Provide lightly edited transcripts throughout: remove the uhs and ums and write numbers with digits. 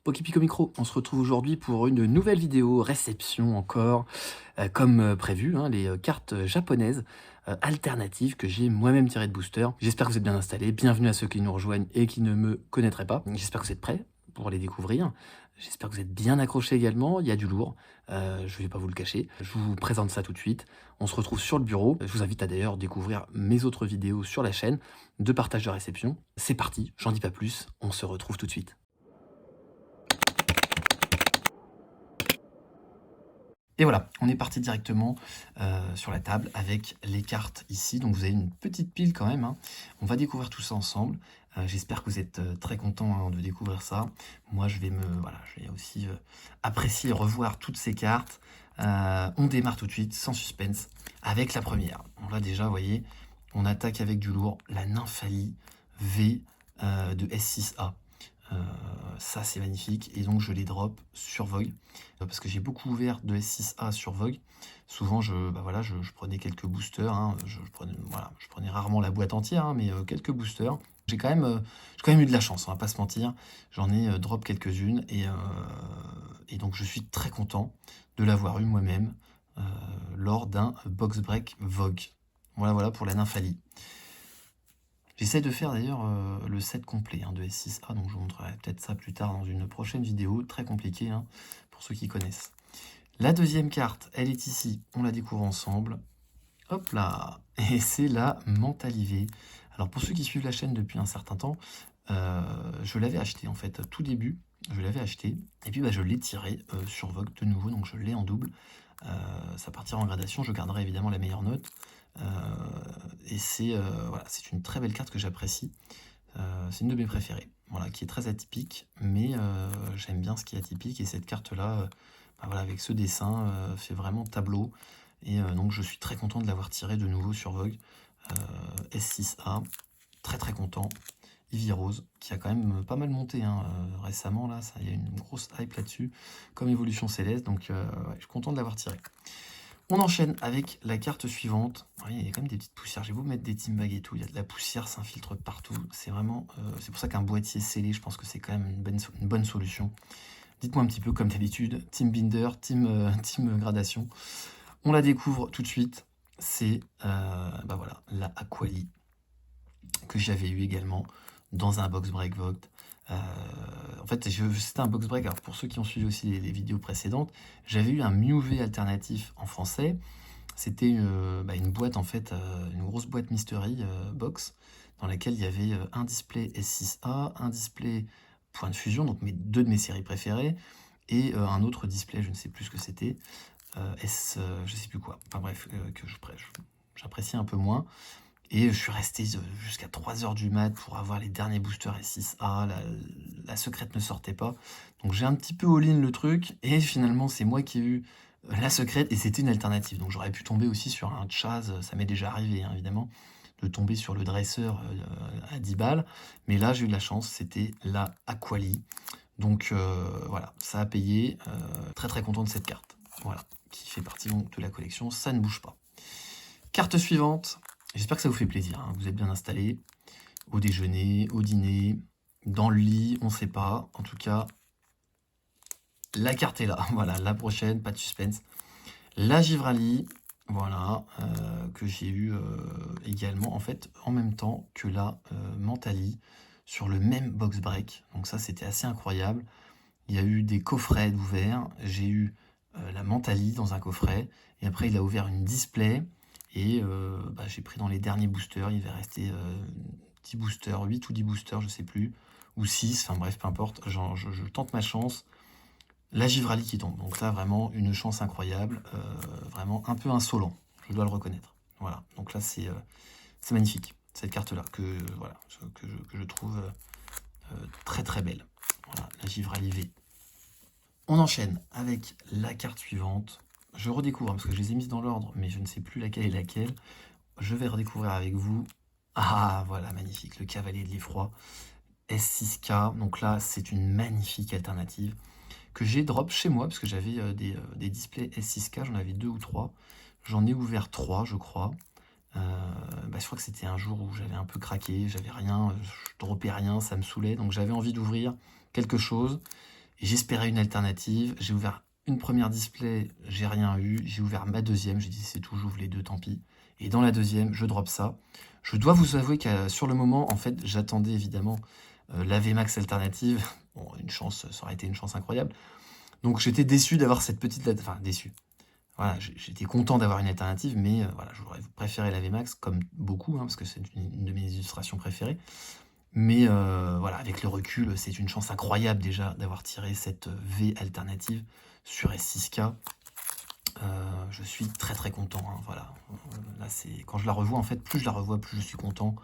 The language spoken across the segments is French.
Pokipico Micro, on se retrouve aujourd'hui pour une nouvelle vidéo réception encore, comme prévu, hein, les cartes japonaises alternatives que j'ai moi-même tirées de booster. J'espère que vous êtes bien installés, bienvenue à ceux qui nous rejoignent et qui ne me connaîtraient pas. J'espère que vous êtes prêts pour les découvrir. J'espère que vous êtes bien accrochés également, il y a du lourd, je ne vais pas vous le cacher. Je vous présente ça tout de suite, on se retrouve sur le bureau. Je vous invite à d'ailleurs découvrir mes autres vidéos sur la chaîne de partage de réception. C'est parti, j'en dis pas plus, on se retrouve tout de suite. Et voilà, on est parti directement sur la table avec les cartes ici. Donc vous avez une petite pile quand même, hein. On va découvrir tout ça ensemble. J'espère que vous êtes très contents, hein, de découvrir ça. Moi, je vais aussi apprécier et revoir toutes ces cartes. On démarre tout de suite, sans suspense, avec la première. On l'a déjà, vous voyez, on attaque avec du lourd, la Nymphalie V de S6A. Ça c'est magnifique, et donc je les drop sur Vogue parce que j'ai beaucoup ouvert de S6A sur Vogue. Souvent je prenais quelques boosters, hein. Je prenais rarement la boîte entière, hein, mais quelques boosters. J'ai quand même eu de la chance, on va pas se mentir. J'en ai drop quelques-unes, et donc je suis très content de l'avoir eu moi-même lors d'un box break Vogue. Voilà pour la Nymphalie. J'essaie de faire d'ailleurs le set complet, hein, de S6A, donc je vous montrerai peut-être ça plus tard dans une prochaine vidéo, très compliquée, hein, pour ceux qui connaissent. La deuxième carte, elle est ici, on la découvre ensemble. Hop là, et c'est la Mentalivé. Alors pour ceux qui suivent la chaîne depuis un certain temps, je l'avais acheté en fait, tout début, je l'avais acheté, et puis je l'ai tiré sur Vogue de nouveau, donc je l'ai en double. Ça partira en gradation, je garderai évidemment la meilleure note. Et c'est une très belle carte que j'apprécie. C'est une de mes préférées, voilà, qui est très atypique, mais j'aime bien ce qui est atypique, et cette carte-là, avec ce dessin, fait vraiment tableau, et donc je suis très content de l'avoir tiré de nouveau sur Vogue. S6A, très très content. Ivy Rose, qui a quand même pas mal monté, hein, récemment, là, il y a une grosse hype là-dessus, comme Évolution Céleste, donc je suis content de l'avoir tiré. On enchaîne avec la carte suivante. Il y a quand même des petites poussières. Je vais vous mettre des team bags et tout. Il y a de la poussière, s'infiltre partout. C'est vraiment, c'est pour ça qu'un boîtier scellé, je pense que c'est quand même une bonne solution. Dites-moi un petit peu comme d'habitude. Team Binder, team Gradation. On la découvre tout de suite. C'est la Aquali que j'avais eu également dans un box break Vogue. En fait, c'était un box break. Alors, pour ceux qui ont suivi aussi les vidéos précédentes, j'avais eu un MiuV alternatif en français. C'était une boîte, en fait, une grosse boîte Mystery box, dans laquelle il y avait un display S6A, un display Point de Fusion, donc deux de mes séries préférées, et un autre display, je ne sais plus ce que c'était, je sais plus quoi. Enfin bref, que j'apprécie un peu moins. Et je suis resté jusqu'à 3h du mat pour avoir les derniers boosters S6A, la secrète ne sortait pas. Donc j'ai un petit peu all-in le truc, et finalement c'est moi qui ai eu la secrète, et c'était une alternative. Donc j'aurais pu tomber aussi sur un Chaz, ça m'est déjà arrivé, hein, évidemment, de tomber sur le dresseur à 10 balles. Mais là j'ai eu de la chance, c'était la Aquali. Donc voilà, ça a payé, très très content de cette carte. Voilà, qui fait partie donc de la collection, ça ne bouge pas. Carte suivante. J'espère que ça vous fait plaisir, hein. Vous êtes bien installés au déjeuner, au dîner, dans le lit, on ne sait pas. En tout cas, la carte est là. Voilà, la prochaine, pas de suspense. La Givrali, voilà, que j'ai eu également, en fait, en même temps que la Mentali, sur le même box break. Donc ça, c'était assez incroyable. Il y a eu des coffrets ouverts. J'ai eu la Mentali dans un coffret, et après, il a ouvert une display. Et j'ai pris dans les derniers boosters, il va rester 10 boosters, 8 ou 10 boosters, je sais plus, ou 6, enfin bref, peu importe, je tente ma chance. La Givrali qui tombe, donc là vraiment une chance incroyable, vraiment un peu insolent, je dois le reconnaître. Voilà, donc là c'est magnifique, cette carte-là, que je trouve très très belle. Voilà, la Givrali V. On enchaîne avec la carte suivante. Je redécouvre, hein, parce que je les ai mises dans l'ordre, mais je ne sais plus laquelle est laquelle. Je vais redécouvrir avec vous. Ah, voilà, magnifique, le Cavalier de l'Effroi, S6K. Donc là, c'est une magnifique alternative que j'ai drop chez moi, parce que j'avais des displays S6K, j'en avais 2 ou 3. J'en ai ouvert 3, je crois. Je crois que c'était un jour où j'avais un peu craqué, j'avais rien, je dropais rien, ça me saoulait, donc j'avais envie d'ouvrir quelque chose. Et j'espérais une alternative. J'ai ouvert une première display, j'ai rien eu. J'ai ouvert ma deuxième, j'ai dit c'est tout, j'ouvre les deux, tant pis. Et dans la deuxième, je drop ça. Je dois vous avouer que sur le moment, en fait, j'attendais évidemment la VMAX alternative. Bon, une chance, ça aurait été une chance incroyable. Donc j'étais déçu d'avoir cette petite... Enfin, déçu. Voilà, j'étais content d'avoir une alternative, mais voilà, j'aurais préféré la VMAX, comme beaucoup, hein, parce que c'est une de mes illustrations préférées. Mais voilà, avec le recul, c'est une chance incroyable déjà d'avoir tiré cette V alternative sur S6K. Je suis très très content, hein, voilà. Là, quand je la revois, en fait, plus je la revois, plus je suis content.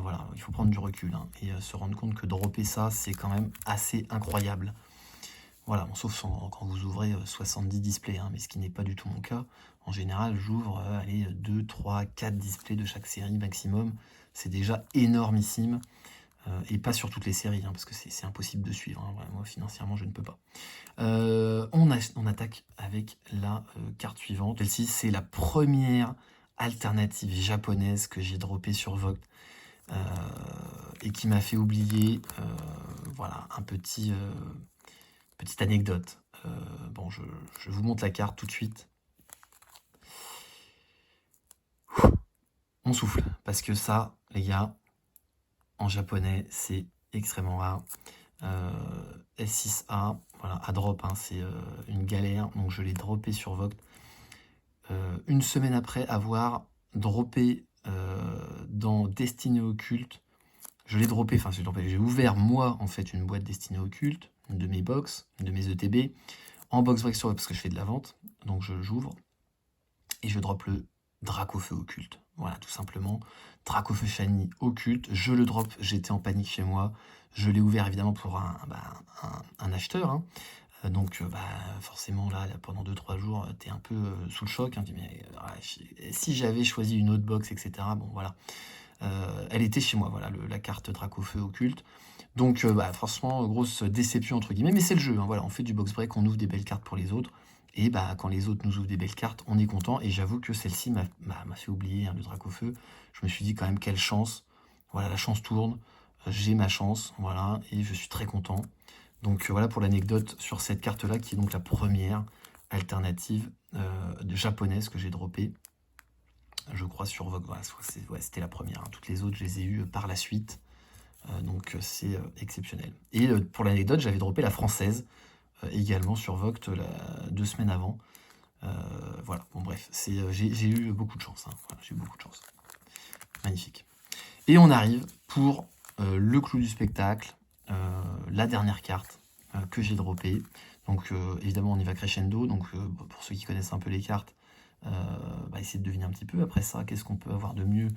Voilà, il faut prendre du recul, hein, et se rendre compte que dropper ça, c'est quand même assez incroyable. Voilà, bon, sauf quand vous ouvrez 70 displays, hein, mais ce qui n'est pas du tout mon cas. En général, j'ouvre 2, 3, 4 displays de chaque série maximum. C'est déjà énormissime. Et pas sur toutes les séries, hein, parce que c'est impossible de suivre. Hein. Moi, financièrement, je ne peux pas. On attaque avec la carte suivante. Celle-ci, c'est la première alternative japonaise que j'ai droppée sur Vogt. Et qui m'a fait oublier voilà, petite anecdote. Bon, je vous montre la carte tout de suite. On souffle, parce que ça, les gars, en japonais, c'est extrêmement rare. S6A, voilà, à drop, hein, c'est une galère, donc je l'ai droppé sur Vogt. Une semaine après avoir droppé dans Destinée Occulte, je l'ai droppé, enfin j'ai ouvert moi en fait une boîte Destinée Occulte, une de mes box, une de mes ETB, en box break sur parce que je fais de la vente, donc j'ouvre et je drop le Dracofeu Occulte. Voilà, tout simplement. Dracofeu Shiny Occulte, je le drop, j'étais en panique chez moi. Je l'ai ouvert évidemment pour un acheteur. Hein. Donc forcément là pendant 2-3 jours, t'es un peu sous le choc. Hein. Tu dis, mais, si j'avais choisi une autre box, etc. Bon voilà. Elle était chez moi, voilà, la carte Dracofeu Occulte. Donc franchement, grosse déception entre guillemets, mais c'est le jeu. Hein, voilà, on fait du box break, on ouvre des belles cartes pour les autres. Et quand les autres nous ouvrent des belles cartes, on est content. Et j'avoue que celle-ci m'a fait oublier, hein, le Dracofeu. Je me suis dit quand même quelle chance. Voilà, la chance tourne. J'ai ma chance, voilà, et je suis très content. Donc voilà pour l'anecdote sur cette carte-là, qui est donc la première alternative japonaise que j'ai droppée. Je crois sur Vogue. Voilà, c'était la première. Hein. Toutes les autres, je les ai eues par la suite. Donc c'est exceptionnel. Et pour l'anecdote, j'avais droppé la française également sur Vogt 2 semaines avant. Voilà, bon bref, j'ai eu beaucoup de chance. Hein. Voilà, j'ai eu beaucoup de chance. Magnifique. Et on arrive pour le clou du spectacle, la dernière carte que j'ai droppée. Donc évidemment, on y va crescendo. Donc pour ceux qui connaissent un peu les cartes, essayez de deviner un petit peu. Après ça, qu'est-ce qu'on peut avoir de mieux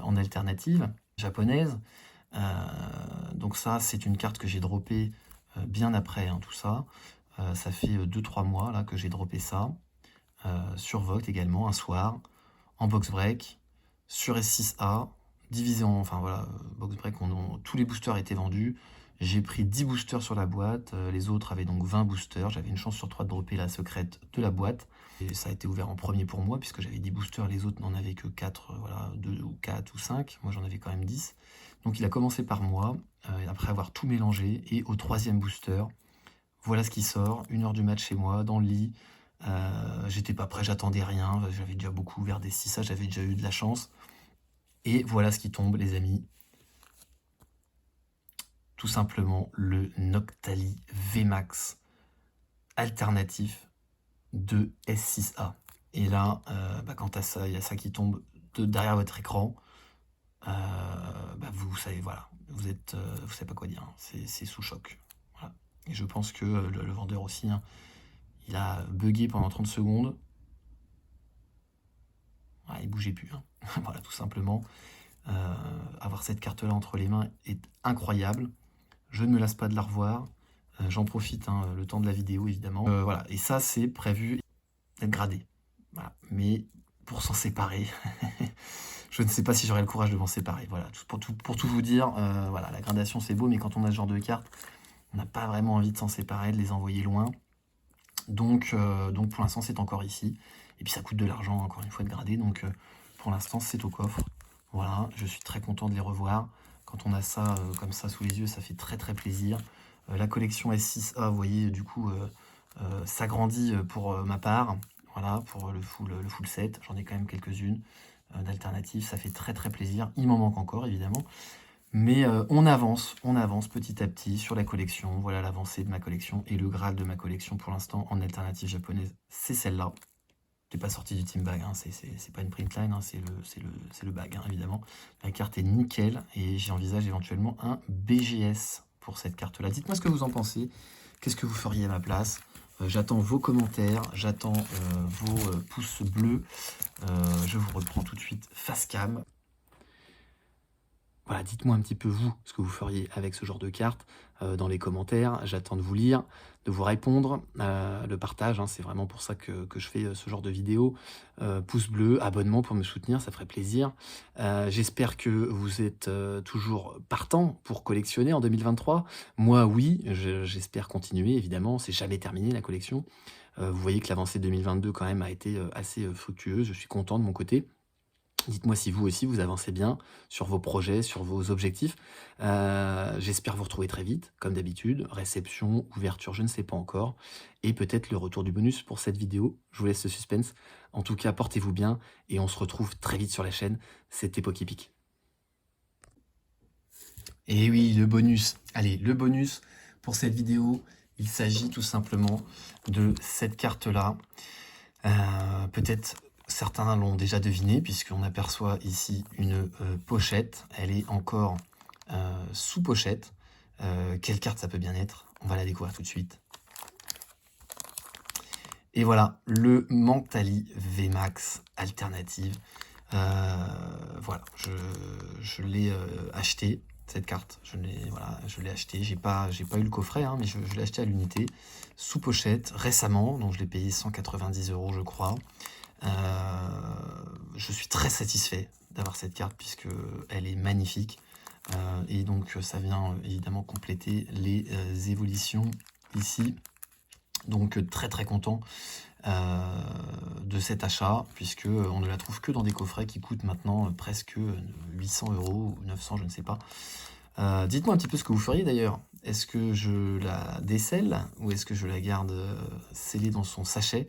en alternative japonaise. Donc ça, c'est une carte que j'ai droppée bien après, hein, tout ça. Ça fait 2-3 mois là que j'ai droppé ça. Sur Vogt également, un soir, en box break, sur S6A, divisé en... Enfin voilà, box break, tous les boosters étaient vendus. J'ai pris 10 boosters sur la boîte, les autres avaient donc 20 boosters. J'avais une chance sur 3 de dropper la secrète de la boîte. Et ça a été ouvert en premier pour moi, puisque j'avais 10 boosters, les autres n'en avaient que 4, voilà, 2 ou 4 ou 5. Moi j'en avais quand même 10. Donc il a commencé par moi, après avoir tout mélangé, et au 3e booster, voilà ce qui sort, 1 heure du match chez moi, dans le lit. J'étais pas prêt, j'attendais rien, j'avais déjà beaucoup ouvert des 6A, j'avais déjà eu de la chance. Et voilà ce qui tombe, les amis. Tout simplement le Noctali VMAX alternatif de S6A. Et là, quand il y a ça qui tombe derrière votre écran, vous savez, voilà, vous savez pas quoi dire, hein. C'est sous choc. Voilà. Et je pense que le vendeur aussi, hein, il a bugué pendant 30 secondes. Ouais, il bougeait plus. Hein. Voilà, tout simplement. Avoir cette carte-là entre les mains est incroyable. Je ne me lasse pas de la revoir. J'en profite, hein, le temps de la vidéo, évidemment. Voilà, et ça, c'est prévu d'être gradé. Voilà. Mais pour s'en séparer, je ne sais pas si j'aurai le courage de m'en séparer. Voilà, pour tout vous dire, voilà, la gradation, c'est beau, mais quand on a ce genre de cartes, on n'a pas vraiment envie de s'en séparer, de les envoyer loin. Donc pour l'instant, c'est encore ici. Et puis ça coûte de l'argent, encore une fois, de grader. Donc pour l'instant, c'est au coffre. Voilà, je suis très content de les revoir. Quand on a ça comme ça sous les yeux, ça fait très très plaisir. La collection S6A, vous voyez, du coup, s'agrandit pour ma part. Voilà, pour le full set. J'en ai quand même quelques-unes d'alternatives. Ça fait très très plaisir. Il m'en manque encore, évidemment. Mais on avance petit à petit sur la collection. Voilà l'avancée de ma collection. Et le Graal de ma collection, pour l'instant, en alternative japonaise, c'est celle-là. C'est pas sorti du team bag, hein, c'est pas une print line, hein, c'est le bag, hein, évidemment. La carte est nickel et j'envisage éventuellement un BGS pour cette carte-là. Dites-moi ce que vous en pensez. Qu'est-ce que vous feriez à ma place? J'attends vos commentaires, j'attends vos pouces bleus. Je vous reprends tout de suite face cam. Voilà, dites-moi un petit peu vous, ce que vous feriez avec ce genre de carte dans les commentaires. J'attends de vous lire, de vous répondre. Le partage, hein, c'est vraiment pour ça que je fais ce genre de vidéo. Pouce bleu, abonnement pour me soutenir, ça ferait plaisir. J'espère que vous êtes toujours partant pour collectionner en 2023. Moi, oui, j'espère continuer, évidemment. C'est jamais terminé, la collection. Vous voyez que l'avancée 2022, quand même, a été assez fructueuse. Je suis content de mon côté. Dites-moi si vous aussi, vous avancez bien sur vos projets, sur vos objectifs. J'espère vous retrouver très vite, comme d'habitude. Réception, ouverture, je ne sais pas encore. Et peut-être le retour du bonus pour cette vidéo. Je vous laisse ce suspense. En tout cas, portez-vous bien et on se retrouve très vite sur la chaîne. C'était Poképic. Et oui, le bonus. Allez, le bonus pour cette vidéo, il s'agit tout simplement de cette carte-là. Peut-être certains l'ont déjà deviné, puisqu'on aperçoit ici une pochette. Elle est encore sous pochette. Quelle carte ça peut bien être? On va la découvrir tout de suite. Et voilà, le Mentali VMAX alternative. Voilà, je l'ai acheté, cette carte. Je l'ai acheté. J'ai pas eu le coffret, hein, mais je l'ai acheté à l'unité, sous pochette, récemment. Donc je l'ai payé 190 €, je crois. Je suis très satisfait d'avoir cette carte puisque elle est magnifique et donc ça vient évidemment compléter les évolutions ici. Donc très très content de cet achat puisque on ne la trouve que dans des coffrets qui coûtent maintenant presque 800 € ou 900, je ne sais pas. Dites-moi un petit peu ce que vous feriez d'ailleurs. Est-ce que je la décèle ou est-ce que je la garde scellée dans son sachet?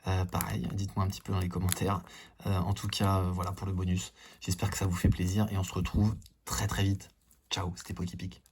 Pareil, dites-moi un petit peu dans les commentaires. En tout cas, voilà pour le bonus. J'espère que ça vous fait plaisir et on se retrouve très très vite. Ciao, c'était Poképic.